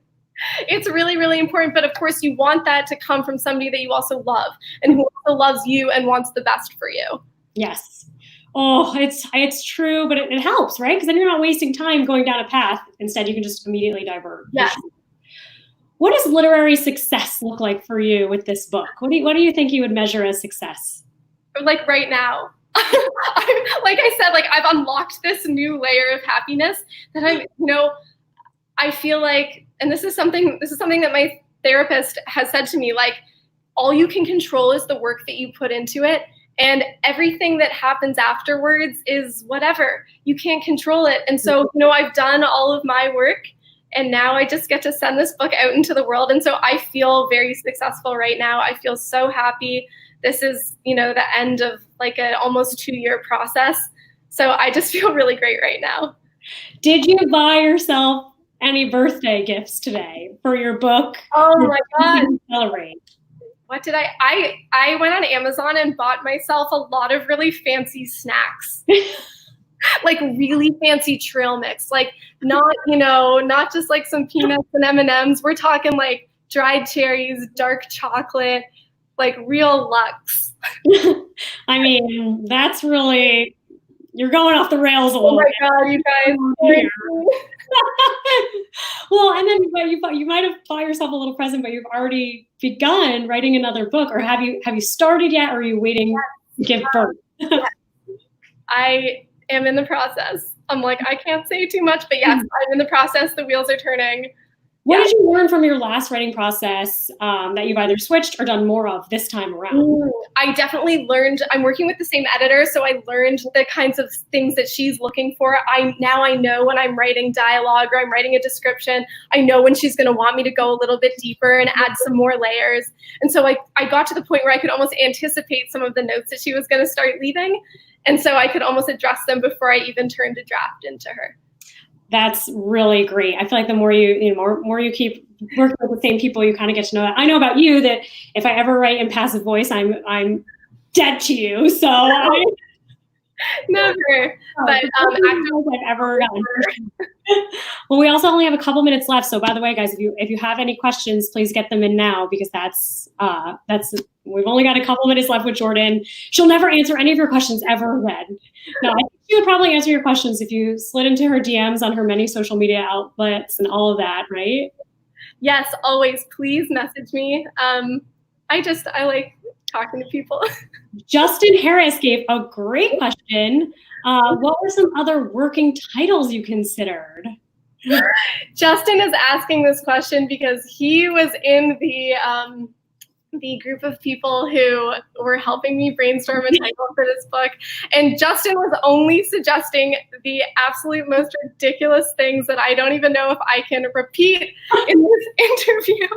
It's really, really important. But of course, you want that to come from somebody that you also love and who also loves you and wants the best for you. Yes. Oh, it's true, but it helps, right? Because then you're not wasting time going down a path. Instead, you can just immediately divert. Yes. What does literary success look like for you with this book? What do you think you would measure as success? Like right now, like I said, I've unlocked this new layer of happiness that I feel like, and this is something that my therapist has said to me, all you can control is the work that you put into it. And everything that happens afterwards is whatever. You can't control it. And so, I've done all of my work, and now I just get to send this book out into the world. And so I feel very successful right now. I feel so happy. This is, the end of an almost 2-year process. So I just feel really great right now. Did you buy yourself any birthday gifts today for your book? Oh my God. Celebrate. What did I went on Amazon and bought myself a lot of really fancy snacks. Really fancy trail mix, not just some peanuts and M&Ms. We're talking dried cherries, dark chocolate, real luxe. I mean, that's really, you're going off the rails a little bit. Oh my God, you guys. Well, and then you might have bought yourself a little present, but you've already begun writing another book, or have you started yet, or are you waiting to give birth? Yes. I am in the process. I can't say too much, but yes, I'm in the process. The wheels are turning. What did you learn from your last writing process that you've either switched or done more of this time around? I definitely learned, I'm working with the same editor, so I learned the kinds of things that she's looking for. I know when I'm writing dialogue or I'm writing a description, I know when she's going to want me to go a little bit deeper and add some more layers. And so I got to the point where I could almost anticipate some of the notes that she was going to start leaving. And so I could almost address them before I even turned a draft into her. That's really great. I feel like the more more you keep working with the same people, you kind of get to know that. I know about you that if I ever write in passive voice, I'm dead to you. So I never. But I've ever gotten. Well, we also only have a couple minutes left. So by the way, guys, if you have any questions, please get them in now, because that's we've only got a couple minutes left with Jordyn. She'll never answer any of your questions ever again. No, I think she would probably answer your questions if you slid into her DMs on her many social media outlets and all of that, right? Yes, always. Please message me. I like talking to people. Justin Harris gave a great question. What were some other working titles you considered? Justin is asking this question because he was in the group of people who were helping me brainstorm a title for this book. And Justin was only suggesting the absolute most ridiculous things that I don't even know if I can repeat in this interview.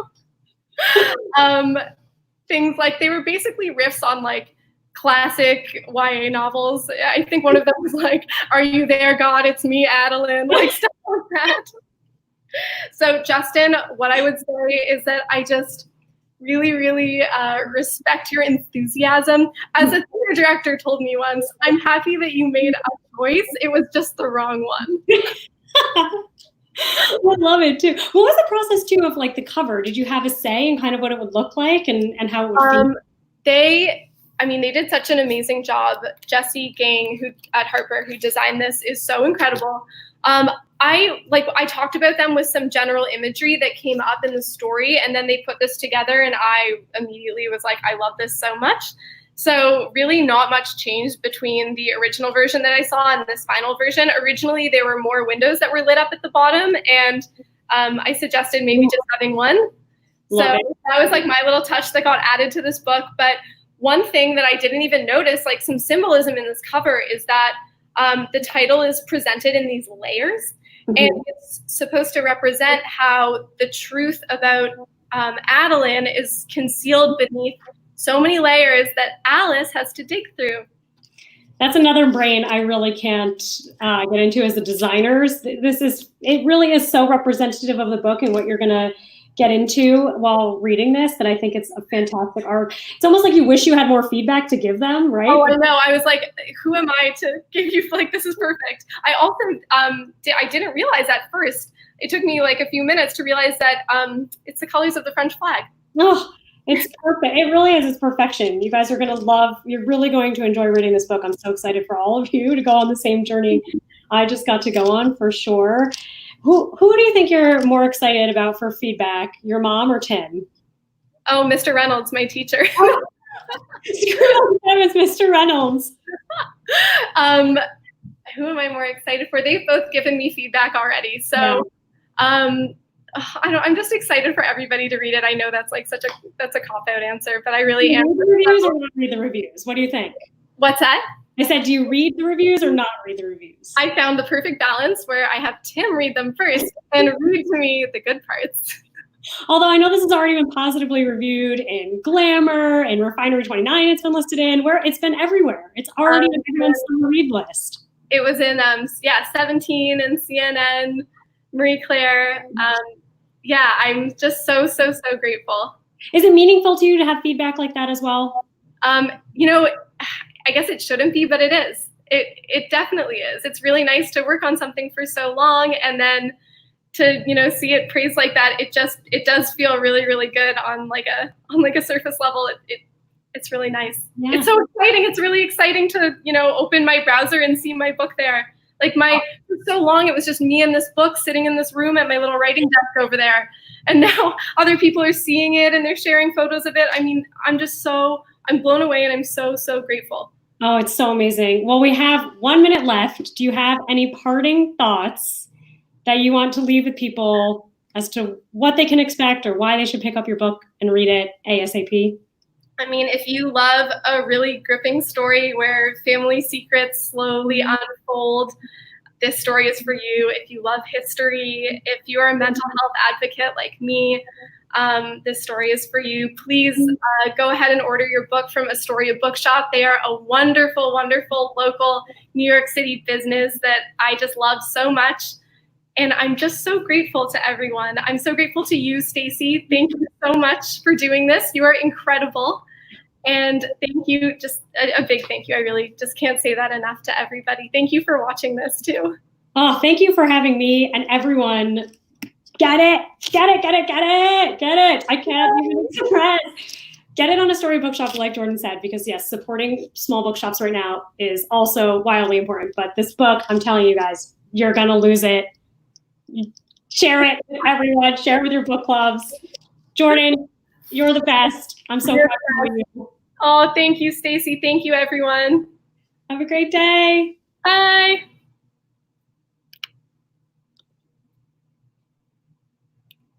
Things like, they were basically riffs on like classic YA novels. I think one of them was like, "Are you there, God? It's me, Adeline," like stuff like that. So Justin, what I would say is that I just really, really respect your enthusiasm. As a theater director told me once, "I'm happy that you made a choice. It was just the wrong one." I love it too. What was the process too of like the cover? Did you have a say in kind of what it would look like and how it would be? They did such an amazing job. Jessie Gang, who at Harper, who designed this, is so incredible. I talked about them with some general imagery that came up in the story, and then they put this together, and I immediately was like, I love this so much. So really not much changed between the original version that I saw and this final version. Originally, there were more windows that were lit up at the bottom, and I suggested maybe just having one. That was like my little touch that got added to this book. But one thing that I didn't even notice, like some symbolism in this cover, is that the title is presented in these layers. Mm-hmm. And it's supposed to represent how the truth about Adeline is concealed beneath so many layers that Alice has to dig through. That's another brain I really can't get into as a designer. It really is so representative of the book and what you're going to get into while reading this, that I think it's a fantastic art. It's almost like you wish you had more feedback to give them, right? Oh, I know. I was like, who am I to give you, like, this is perfect. I also, I didn't realize at first. It took me like a few minutes to realize that it's the colors of the French flag. Oh, it's perfect. It really is. It's perfection. You guys are going to love, you're really going to enjoy reading this book. I'm so excited for all of you to go on the same journey I just got to go on, for sure. Who do you think you're more excited about for feedback, your mom or Tim? Oh, Mr. Reynolds, my teacher. It's Mr. Reynolds. Who am I more excited for? They've both given me feedback already. So I'm just excited for everybody to read it. I know that's like that's a cop-out answer, but I really am. Read the reviews or not read the reviews? What do you think? What's that? I said, do you read the reviews or not read the reviews? I found the perfect balance where I have Tim read them first and read to me the good parts. Although I know this has already been positively reviewed in Glamour and Refinery 29, it's been listed in, where it's been everywhere. It's already been everyone's summer read list. It was in 17 and CNN, Marie Claire. I'm just so grateful. Is it meaningful to you to have feedback like that as well? I guess it shouldn't be, but it is. It definitely is. It's really nice to work on something for so long, and then to see it praised like that. It does feel really, really good on like a surface level. It's really nice. Yeah. It's so exciting. It's really exciting to open my browser and see my book there. Like for so long, it was just me and this book sitting in this room at my little writing desk over there, and now other people are seeing it and they're sharing photos of it. I mean, I'm blown away, and I'm so grateful. Oh, it's so amazing. Well, we have 1 minute left. Do you have any parting thoughts that you want to leave with people as to what they can expect or why they should pick up your book and read it ASAP? I mean, if you love a really gripping story where family secrets slowly unfold, this story is for you. If you love history, if you're a mental health advocate like me, this story is for you. Please go ahead and order your book from Astoria Bookshop. They are a wonderful, wonderful local New York City business that I just love so much. And I'm just so grateful to everyone. I'm so grateful to you, Stacey. Thank you so much for doing this. You are incredible. And thank you, just a big thank you. I really just can't say that enough to everybody. Thank you for watching this too. Oh, thank you for having me and everyone. Get it. I can't even express. Get it on Astoria Bookshop, like Jordyn said, because yes, supporting small bookshops right now is also wildly important. But this book, I'm telling you guys, you're gonna lose it. Share it with everyone. Share it with your book clubs. Jordyn, you're the best. I'm so proud of you. Oh, thank you, Stacey. Thank you, everyone. Have a great day. Bye.